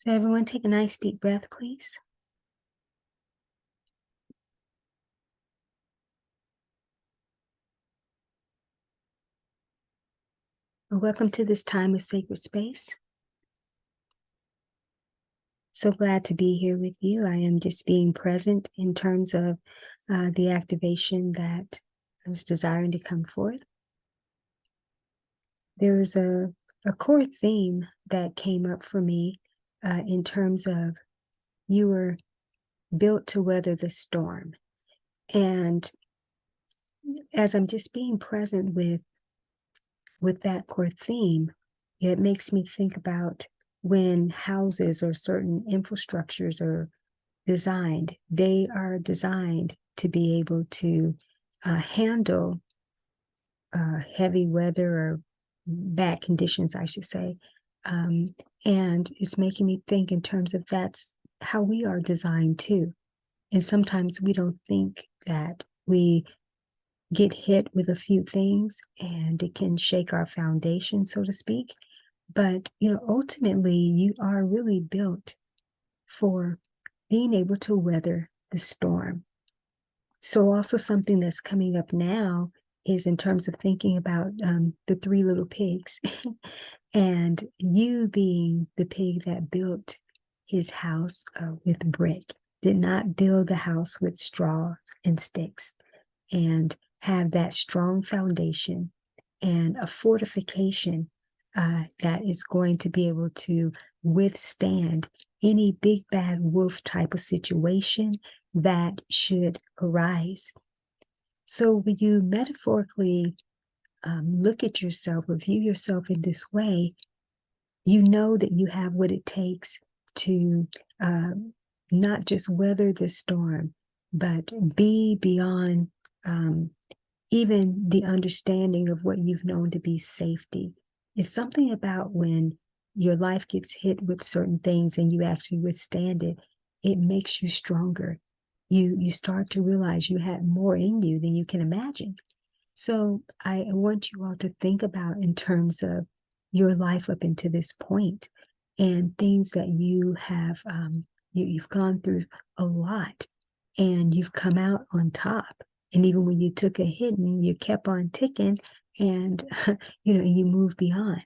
So everyone take a nice deep breath, please. Welcome to this time of sacred space. So glad to be here with you. I am just being present in terms of the activation that I was desiring to come forth. There is a core theme that came up for me in terms of you were built to weather the storm. And as I'm just being present with that core theme, it makes me think about when houses or certain infrastructures are designed. They are designed to be able to handle heavy weather or bad conditions, I should say. And it's making me think in terms of that's how we are designed too. And sometimes we don't think that we get hit with a few things and it can shake our foundation, so to speak. But, ultimately, you are really built for being able to weather the storm. So also something that's coming up now is in terms of thinking about the three little pigs and you being the pig that built his house with brick, did not build the house with straw and sticks, and have that strong foundation and a fortification that is going to be able to withstand any big bad wolf type of situation that should arise. So when you metaphorically look at yourself or view yourself in this way, you know that you have what it takes to not just weather the storm, but be beyond even the understanding of what you've known to be safety. It's something about when your life gets hit with certain things and you actually withstand it, it makes you stronger. You start to realize you had more in you than you can imagine. So I want you all to think about in terms of your life up until this point and things that you have, you've gone through a lot and you've come out on top. And even when you took a hit and you kept on ticking and, you move beyond.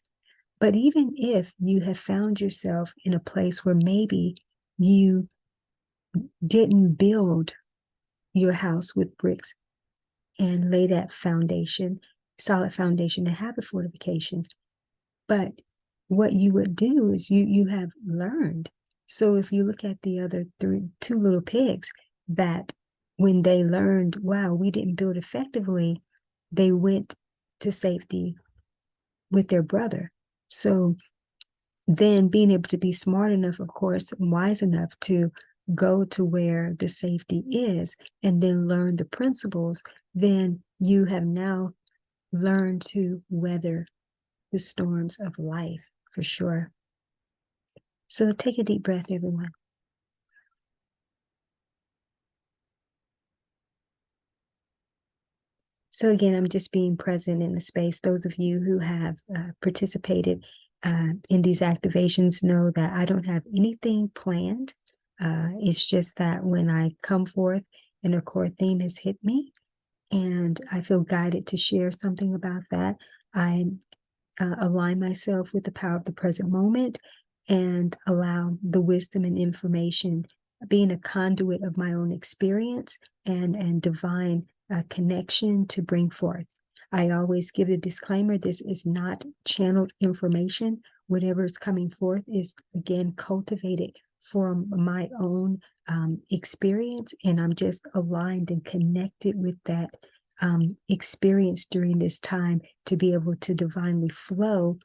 But even if you have found yourself in a place where maybe you didn't build your house with bricks and lay that foundation, solid foundation to have a fortification, but what you would do is you have learned. So if you look at the other two little pigs, that when they learned, wow, we didn't build effectively, they went to safety with their brother. So then being able to be smart enough, of course, and wise enough to go to where the safety is and then learn the principles, then you have now learned to weather the storms of life for sure. So take a deep breath, everyone. So again, I'm just being present in the space. Those of you who have participated in these activations know that I don't have anything planned. It's just that when I come forth and a core theme has hit me and I feel guided to share something about that, I align myself with the power of the present moment and allow the wisdom and information, being a conduit of my own experience and divine connection to bring forth. I always give a disclaimer, this is not channeled information. Whatever is coming forth is, again, cultivated from my own experience, and I'm just aligned and connected with that experience during this time to be able to divinely flow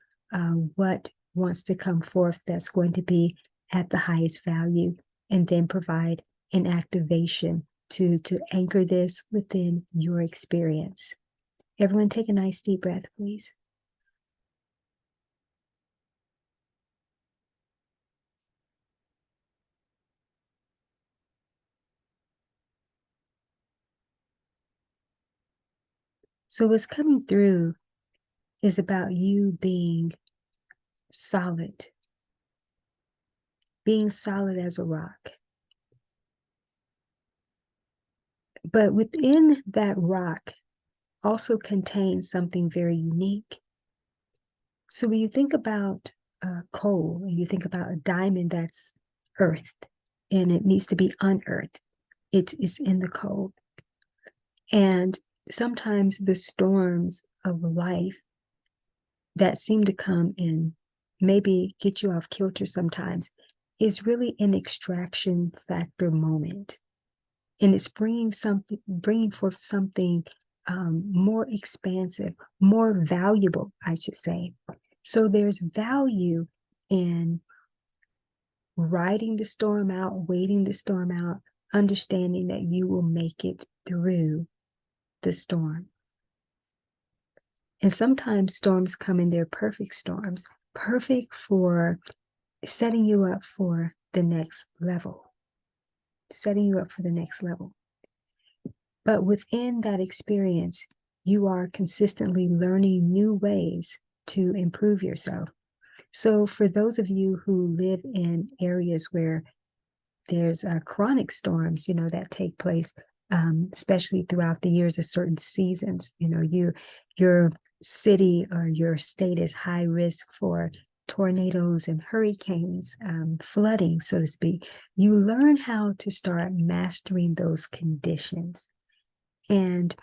what wants to come forth that's going to be at the highest value, and then provide an activation to anchor this within your experience. Everyone take a nice deep breath, please. So what's coming through is about you being solid, being solid as a rock. But within that rock also contains something very unique. So when you think about coal, and you think about a diamond that's earthed and it needs to be unearthed, it's in the coal. And sometimes the storms of life that seem to come and maybe get you off kilter sometimes is really an extraction factor moment. And it's bringing forth something more expansive, more valuable, I should say. So there's value in riding the storm out, waiting the storm out, understanding that you will make it through the storm. And sometimes storms come in their perfect storms, perfect for setting you up for the next level, setting you up for the next level. But within that experience, you are consistently learning new ways to improve yourself. So for those of you who live in areas where there's chronic storms, that take place, especially throughout the years of certain seasons, your city or your state is high risk for tornadoes and hurricanes, flooding, so to speak. You learn how to start mastering those conditions. And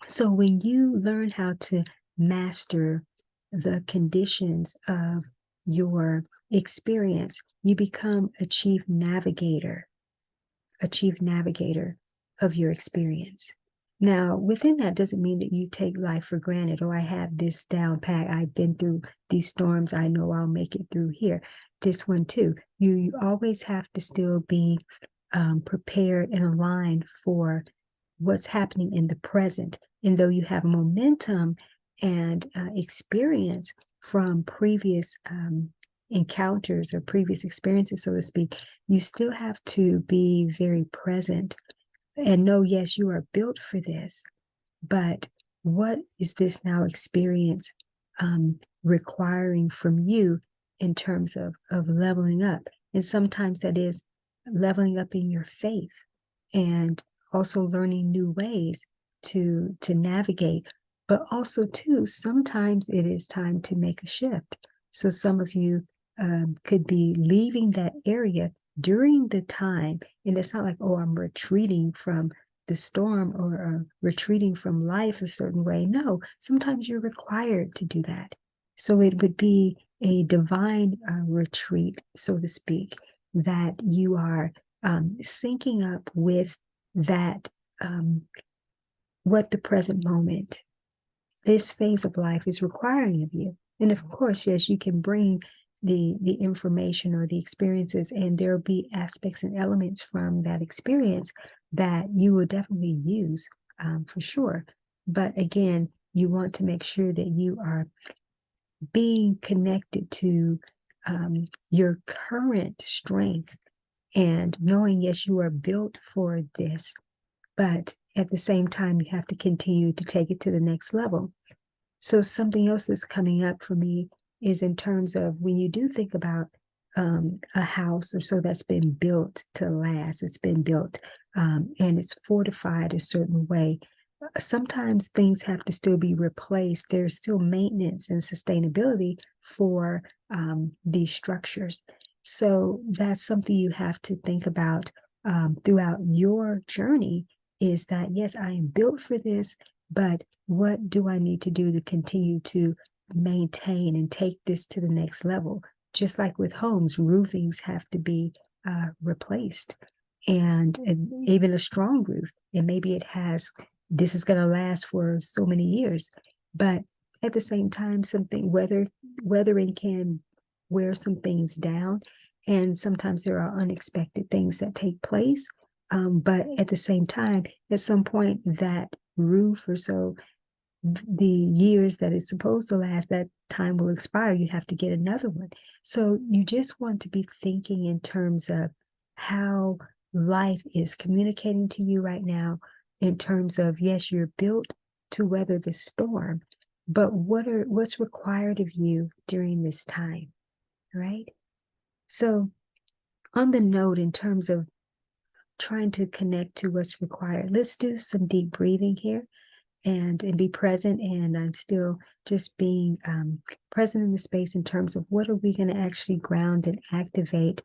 so when you learn how to master the conditions of your experience, you become a chief navigator of your experience. Now, within that doesn't mean that you take life for granted. Oh, I have this down pat. I've been through these storms. I know I'll make it through here. This one too. You always have to still be prepared and aligned for what's happening in the present. And though you have momentum and experience from previous encounters or previous experiences, so to speak, you still have to be very present and know, yes, you are built for this, but what is this now experience requiring from you in terms of leveling up? And sometimes that is leveling up in your faith and also learning new ways to navigate. But also, too, sometimes it is time to make a shift. So some of you could be leaving that area during the time. And it's not like, oh, I'm retreating from the storm or retreating from life a certain way. No, sometimes you're required to do that. So it would be a divine retreat, so to speak, that you are syncing up with that, what the present moment, this phase of life is requiring of you. And of course, yes, you can bring the information or the experiences, and there'll be aspects and elements from that experience that you will definitely use for sure. But again, you want to make sure that you are being connected to your current strength and knowing, yes, you are built for this, but at the same time, you have to continue to take it to the next level. So something else that's coming up for me is in terms of when you do think about a house or so that's been built to last, it's been built and it's fortified a certain way. Sometimes things have to still be replaced. There's still maintenance and sustainability for these structures. So that's something you have to think about throughout your journey, is that, yes, I am built for this, but what do I need to do to continue to maintain and take this to the next level? Just like with homes, roofings have to be replaced, and even a strong roof. And maybe this is going to last for so many years, but at the same time, weathering can wear some things down, and sometimes there are unexpected things that take place. But at the same time, at some point, that roof or so, the years that it's supposed to last, that time will expire. You have to get another one. So you just want to be thinking in terms of how life is communicating to you right now, in terms of, yes, you're built to weather the storm, but what's required of you during this time, right? So on the note, in terms of trying to connect to what's required, let's do some deep breathing here and be present. And I'm still just being present in the space in terms of what are we going to actually ground and activate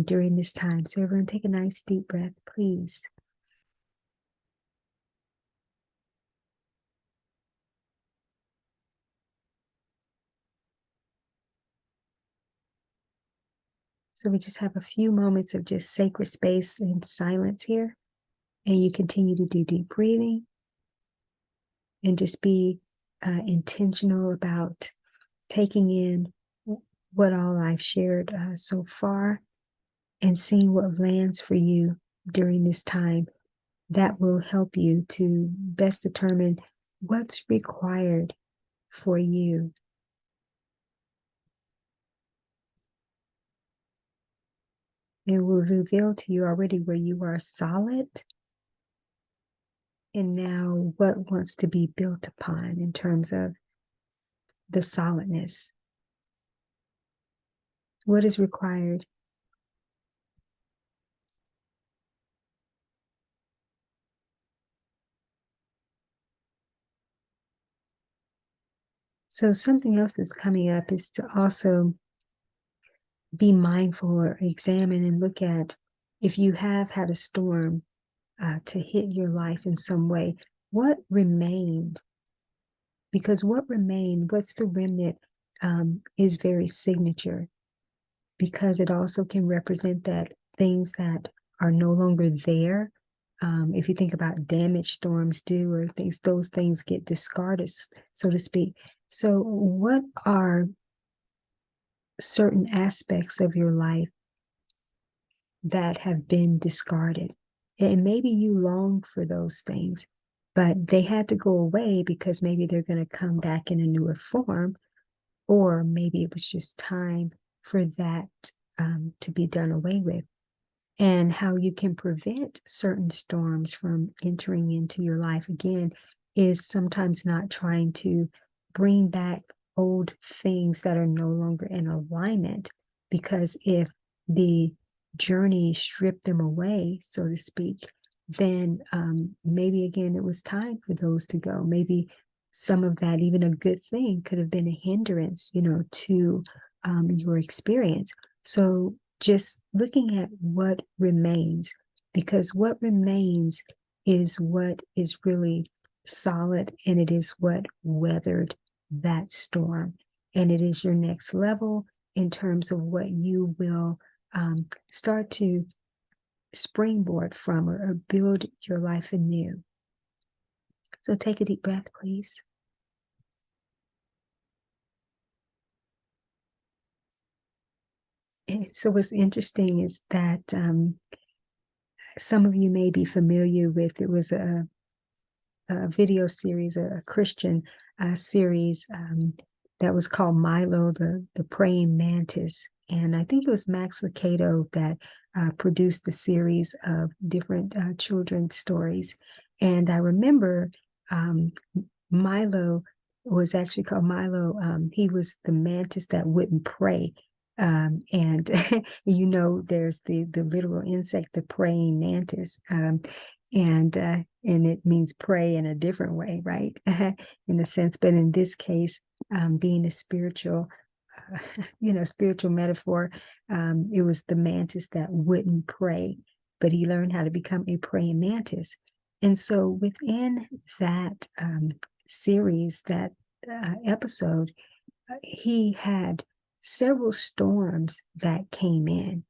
during this time. So everyone take a nice deep breath, please. So we just have a few moments of just sacred space and silence here. And you continue to do deep breathing and just be intentional about taking in what all I've shared so far and seeing what lands for you during this time. That will help you to best determine what's required for you. It will reveal to you already where you are solid, and now what wants to be built upon in terms of the solidness. What is required? So something else that's coming up is to also be mindful or examine and look at, if you have had a storm to hit your life in some way, what remained? Because what remained, what's the remnant, is very signature, because it also can represent that things that are no longer there. If you think about damage storms do, or things, those things get discarded, so to speak. So what are certain aspects of your life that have been discarded? And maybe you long for those things, but they had to go away because maybe they're going to come back in a newer form, or maybe it was just time for that to be done away with. And how you can prevent certain storms from entering into your life again is sometimes not trying to bring back old things that are no longer in alignment, because if the journey stripped them away, so to speak, then maybe again it was time for those to go. Maybe some of that, even a good thing, could have been a hindrance, to your experience. So just looking at what remains, because what remains is what is really solid, and it is what weathered that storm. And it is your next level in terms of what you will start to springboard from, or build your life anew. So take a deep breath, please. And so what's interesting is that some of you may be familiar with, it was a video series, a Christian series that was called Milo, the Praying Mantis. And I think it was Max Lucado that produced a series of different children's stories. And I remember Milo was actually called Milo. He was the mantis that wouldn't pray. And there's the literal insect, the praying mantis. And it means pray in a different way, right? In a sense, but in this case, being a spiritual, spiritual metaphor, it was the mantis that wouldn't pray, but he learned how to become a praying mantis. And so within that series, that episode, he had several storms that came in.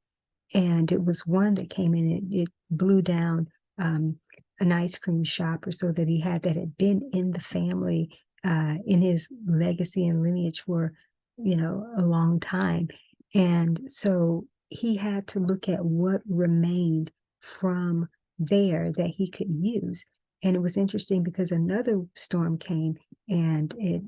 And it was one that came in, it blew down an ice cream shop or so that he had, that had been in the family, in his legacy and lineage for, a long time. And so he had to look at what remained from there that he could use. And it was interesting because another storm came and it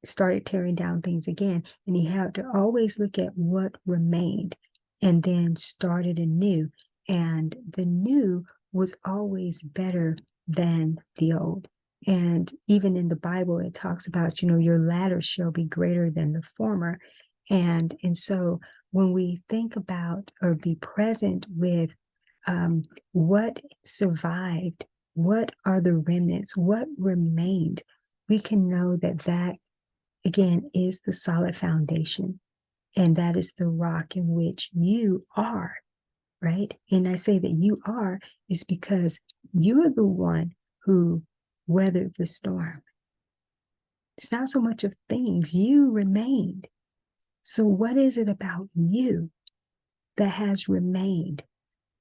started tearing down things again. And he had to always look at what remained and then started anew. And the new was always better than the old. And even in the Bible, it talks about, your latter shall be greater than the former. And so when we think about or be present with what survived, what are the remnants, what remained, we can know that that, again, is the solid foundation. And that is the rock in which you are, right? And I say that you are is because you're the one who weathered the storm. It's not so much of things, you remained. So what is it about you that has remained?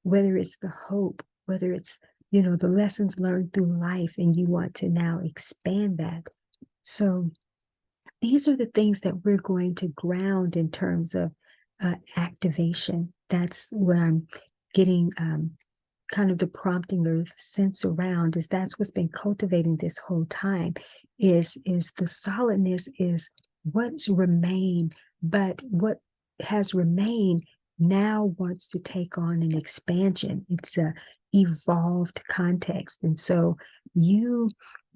Whether it's the hope, whether it's, the lessons learned through life, and you want to now expand that. So these are the things that we're going to ground in terms of activation. That's what I'm getting kind of the prompting or the sense around, is that's what's been cultivating this whole time, is the solidness is what's remained, but what has remained now wants to take on an expansion. It's a evolved context. And so you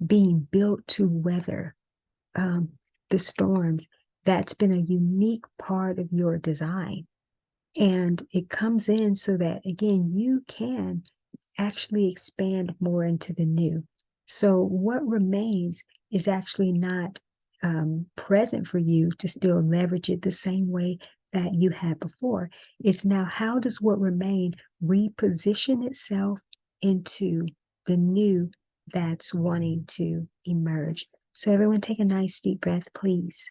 being built to weather the storms, that's been a unique part of your design. And it comes in so that, again, you can actually expand more into the new. So what remains is actually not present for you to still leverage it the same way that you had before. It's now, how does what remain reposition itself into the new that's wanting to emerge? So everyone take a nice deep breath, please.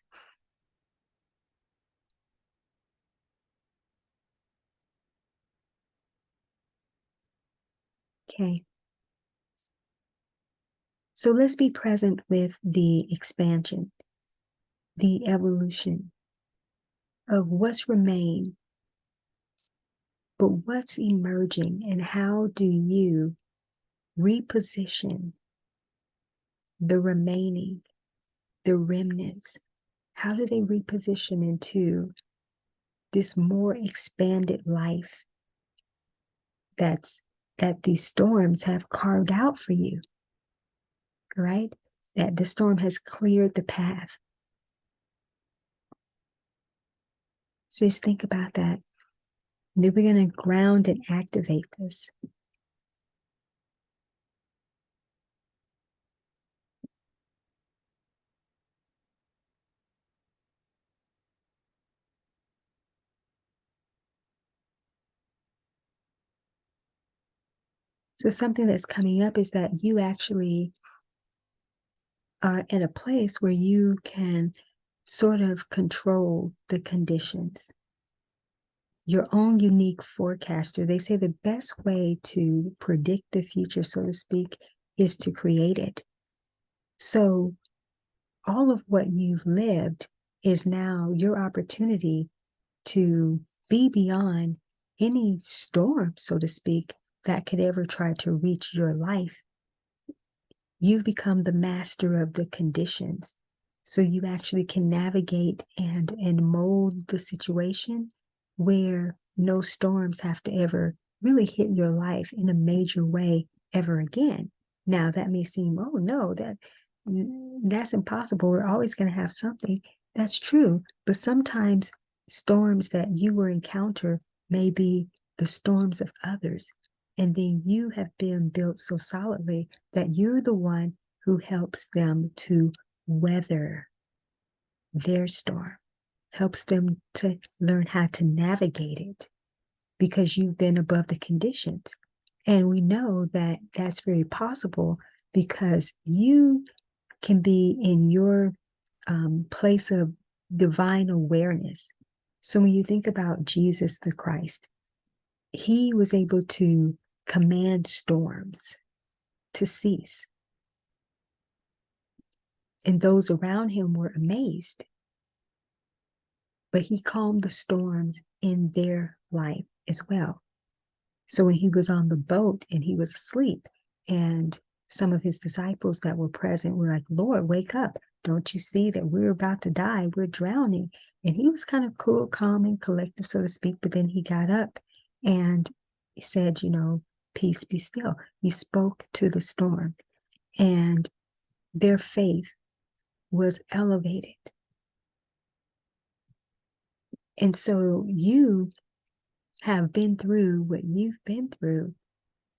Okay. So let's be present with the expansion, the evolution of what's remained, but what's emerging, and how do you reposition the remaining, the remnants? How do they reposition into this more expanded life that these storms have carved out for you, right? That the storm has cleared the path. So just think about that. And then we're going to ground and activate this. So something that's coming up is that you actually are in a place where you can sort of control the conditions. Your own unique forecaster. They say the best way to predict the future, so to speak, is to create it. So all of what you've lived is now your opportunity to be beyond any storm, so to speak, that could ever try to reach your life. You've become the master of the conditions. So you actually can navigate and mold the situation where no storms have to ever really hit your life in a major way ever again. Now that may seem, oh no, that's impossible. We're always going to have something. That's true. But sometimes storms that you will encounter may be the storms of others. And then you have been built so solidly that you're the one who helps them to weather their storm, helps them to learn how to navigate it, because you've been above the conditions. And we know that that's very possible because you can be in your place of divine awareness. So when you think about Jesus the Christ, he was able to command storms to cease. And those around him were amazed. But he calmed the storms in their life as well. So when he was on the boat and he was asleep, and some of his disciples that were present were like, Lord, wake up. Don't you see that we're about to die? We're drowning. And he was kind of cool, calm, and collective, so to speak. But then he got up and he said, peace, be still. He spoke to the storm, and their faith was elevated. And so you have been through what you've been through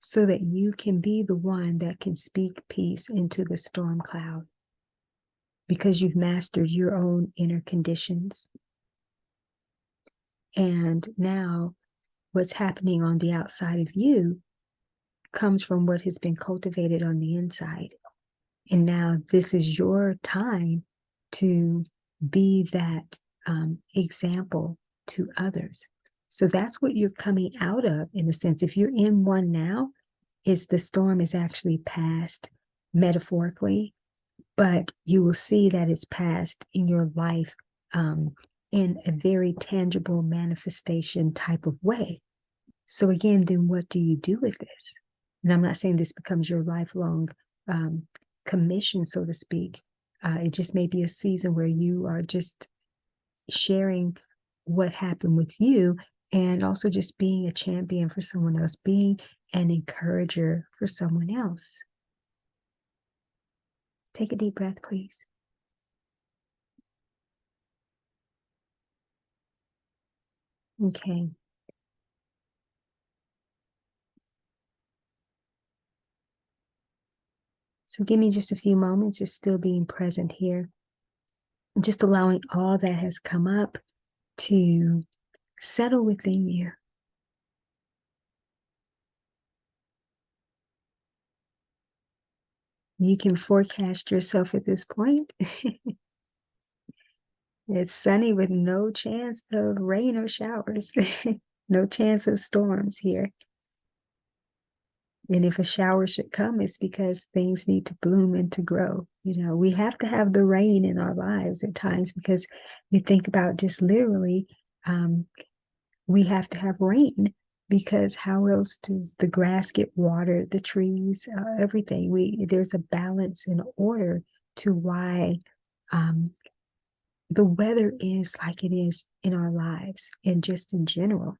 so that you can be the one that can speak peace into the storm cloud, because you've mastered your own inner conditions. And now what's happening on the outside of you comes from what has been cultivated on the inside. And now this is your time to be that example to others. So that's what you're coming out of, in a sense. If you're in one now, it's the storm is actually past metaphorically, but you will see that it's past in your life in a very tangible manifestation type of way. So again, then what do you do with this? And I'm not saying this becomes your lifelong commission, so to speak. It just may be a season where you are just sharing what happened with you, and also just being a champion for someone else, being an encourager for someone else. Take a deep breath, please. Okay. So give me just a few moments, just still being present here, just allowing all that has come up to settle within you. You can forecast yourself at this point. It's sunny with no chance of rain or showers, no chance of storms here. And if a shower should come, it's because things need to bloom and to grow. You know, we have to have the rain in our lives at times, because you think about just literally, we have to have rain, because how else does the grass get watered, the trees, everything? There's a balance and order to why the weather is like it is in our lives and just in general.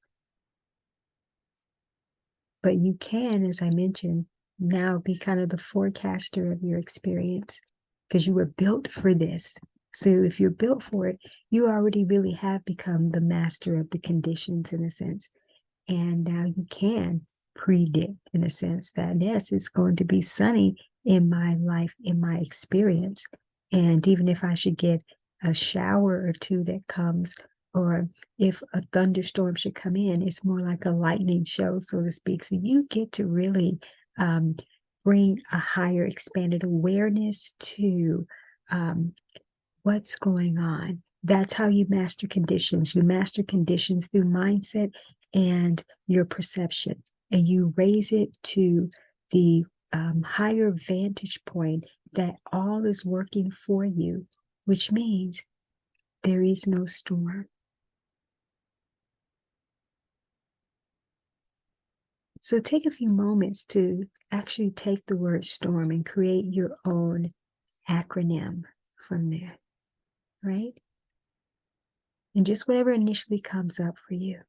But you can, as I mentioned, now be kind of the forecaster of your experience, because you were built for this. So if you're built for it, you already really have become the master of the conditions, in a sense. And now you can predict, in a sense, that yes, it's going to be sunny in my life, in my experience. And even if I should get a shower or two that comes, or if a thunderstorm should come in, it's more like a lightning show, so to speak. So you get to really bring a higher expanded awareness to what's going on. That's how you master conditions. You master conditions through mindset and your perception, and you raise it to the higher vantage point that all is working for you, which means there is no storm. So take a few moments to actually take the word storm and create your own acronym from there, right? And just whatever initially comes up for you.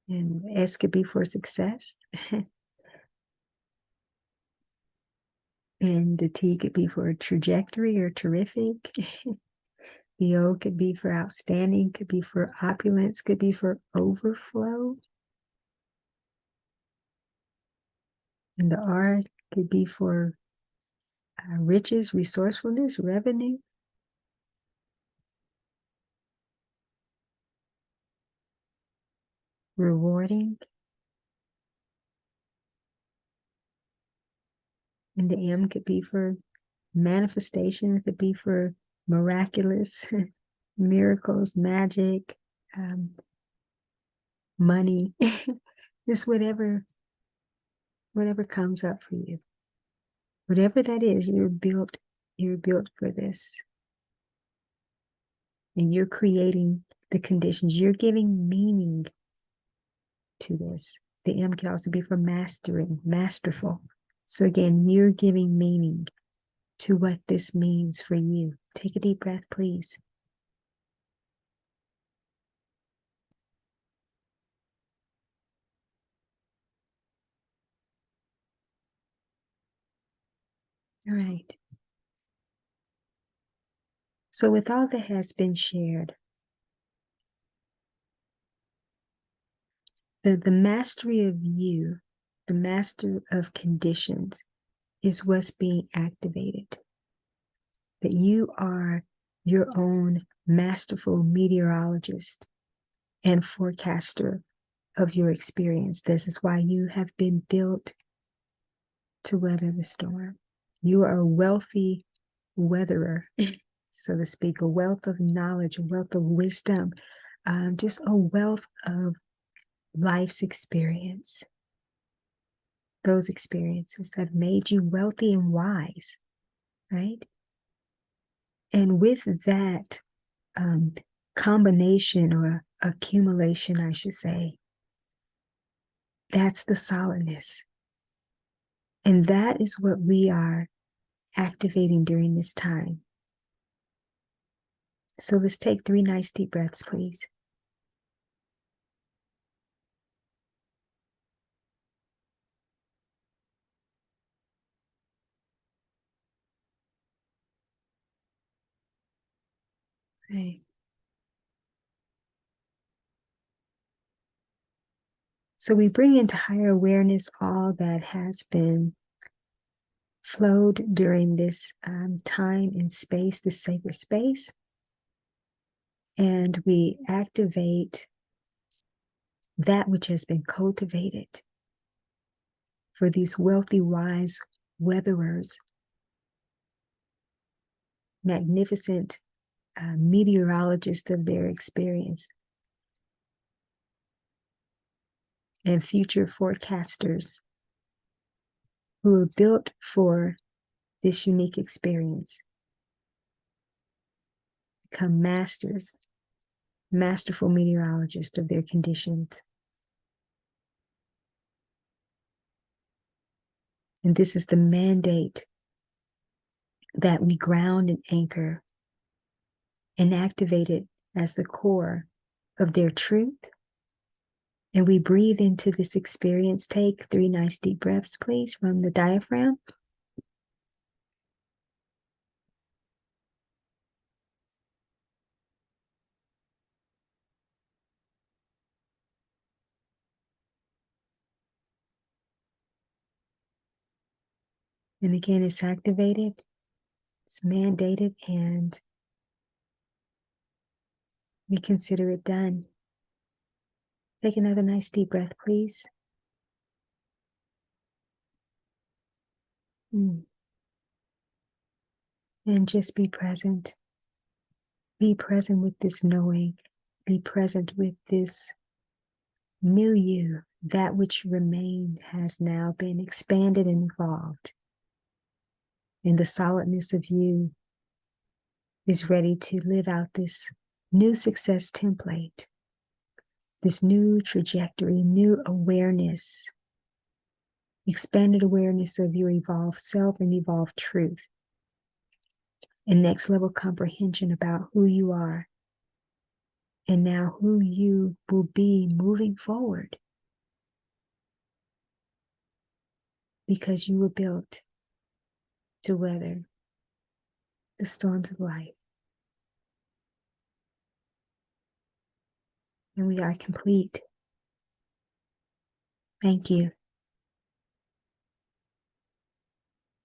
And S could be for success. And the T could be for trajectory or terrific. The O could be for outstanding, could be for opulence, could be for overflow. And the R could be for riches, resourcefulness, revenue. Rewarding. And the M could be for manifestation, it could be for miraculous, miracles, magic, money, just whatever comes up for you. Whatever that is, you're built for this. And you're creating the conditions. You're giving meaning to this. The M can also be for mastering, masterful. So again, you're giving meaning to what this means for you. Take a deep breath, please. All right. So with all that has been shared, the mastery of you, the master of conditions, is what's being activated. That you are your own masterful meteorologist and forecaster of your experience. This is why you have been built to weather the storm. You are a wealthy weatherer, so to speak, a wealth of knowledge, a wealth of wisdom, just a wealth of life's experience. Those experiences have made you wealthy and wise, right? And with that combination or accumulation, I should say, that's the solidness. And that is what we are activating during this time. So let's take 3 nice deep breaths, please. Okay. So we bring into higher awareness all that has been flowed during this time and space, this sacred space. And we activate that which has been cultivated for these wealthy, wise weatherers, magnificent meteorologists of their experience, and future forecasters who are built for this unique experience. Become masters, masterful meteorologists of their conditions. And this is the mandate that we ground and anchor and activate it as the core of their truth. And we breathe into this experience. Take 3 nice deep breaths, please, from the diaphragm. And again, it's activated, it's mandated, and we consider it done. Take another nice deep breath, please. And just be present. Be present with this knowing. Be present with this new you. That which remained has now been expanded and evolved. And the solidness of you is ready to live out this new success template, this new trajectory, new awareness, expanded awareness of your evolved self and evolved truth, and next level comprehension about who you are and now who you will be moving forward, because you were built to weather the storms of life. And we are complete. Thank you.